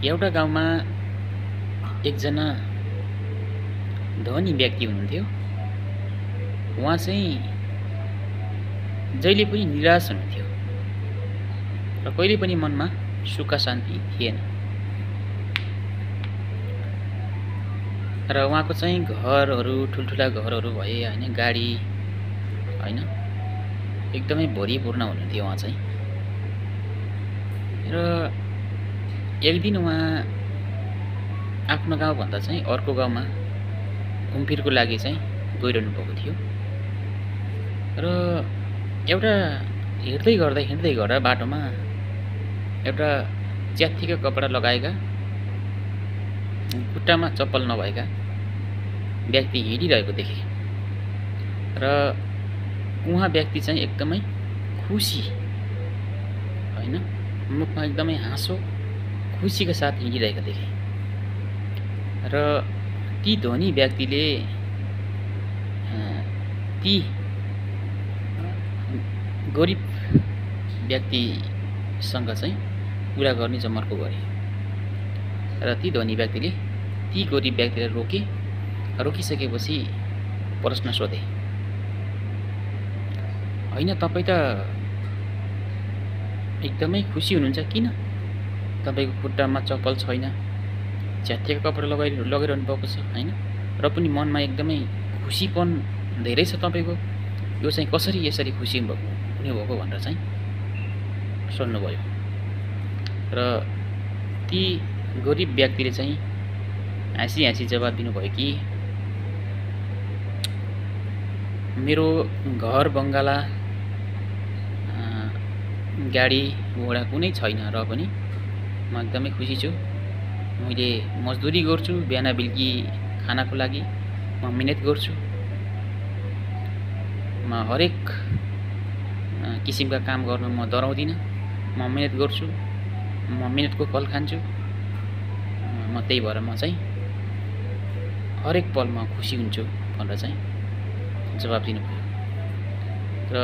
एउटा गाउँमा एकजना धनी व्यक्ति हुनुहुन्थ्यो। उहाँ चाहिँ जहिले पनि निराश हुनुहुन्थ्यो र कहिले पनि मनमा सुख शान्ति थिएन। र उहाँको चाहिँ घरहरू ठुल्ठुला घरहरू भए होइन, गाडी होइन, एकदमै भरिपूर्ण हुनुहुन्थ्यो उहाँ चाहिँ। र एक दिन उहाँ आफ्नो गाउँभन्दा चाहिँ अर्को गाउँमा घुमफिरको लागि चाहिँ गइरहनु भएको थियो। र एउटा हिँड्दै गर्दा बाटोमा एउटा च्यात्तिका कपडा लगाएका, खुट्टामा चप्पल नभएका व्यक्ति हिँडिरहेको देखे। र उहाँ व्यक्ति चाहिँ एकदमै खुसी होइन, मुखमा एकदमै हाँसो खुसीका साथ हिँडिरहेको देखे। र ती धनी व्यक्तिले ती गरिब व्यक्तिसँग चाहिँ कुरा गर्ने जमर्को गरे। र ती धनी व्यक्तिले ती गरिब व्यक्तिलाई रोकिसकेपछि प्रश्न सोधे, होइन तपाईँ त एकदमै खुसी हुनुहुन्छ, किन? तपाईँको खुट्टामा चप्पल छैन, च्यात्तिएको कपडा लगाइरहनु भएको छ होइन, र पनि मनमा एकदमै खुसीपन धेरै छ तपाईँको। यो चाहिँ कसरी यसरी खुसी हुनुभएको भनेर चाहिँ सोध्नुभयो। र ती गरिब व्यक्तिले चाहिँ हाँसी जवाब दिनुभयो कि मेरो घर बङ्गाला गाडी घोडा कुनै छैन, र पनि म एकदमै खुसी छु। मैले मजदुरी गर्छु, बिहान बेलुकी खानाको लागि म मिहिनेत गर्छु। म हरेक किसिमका काम गर्नु म डराउँदिनँ। म मिहिनेत गर्छु, म मिहिनेतको फल खान्छु। म त्यही भएर म चाहिँ हरेक पल म खुसी हुन्छु भनेर चाहिँ जवाब दिनुभयो। र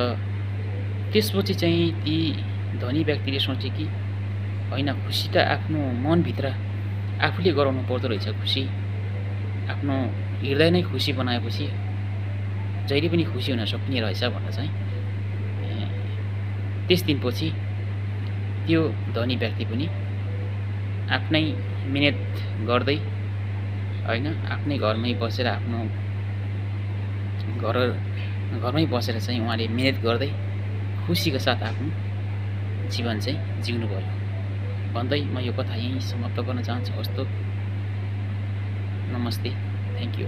त्यसपछि चाहिँ ती धनी व्यक्तिले सोचे कि होइन, खुसी त आफ्नो मनभित्र आफूले गराउनु पर्दो रहेछ। खुसी आफ्नो हृदय नै खुसी बनाएपछि जहिले पनि खुसी हुन सक्ने रहेछ भनेर चाहिँ त्यस दिनपछि त्यो धनी व्यक्ति पनि आफ्नै मिहिनेत गर्दै होइन, आफ्नै घरमै बसेर घरमै बसेर चाहिँ उहाँले मिहिनेत गर्दै खुसीका साथ आफ्नो जीवन चाहिँ जिउनुभयो भन्दै म यो कथा यहीँ समाप्त गर्न चाहन्छु। हस्तो, नमस्ते, थ्याङ्क यू।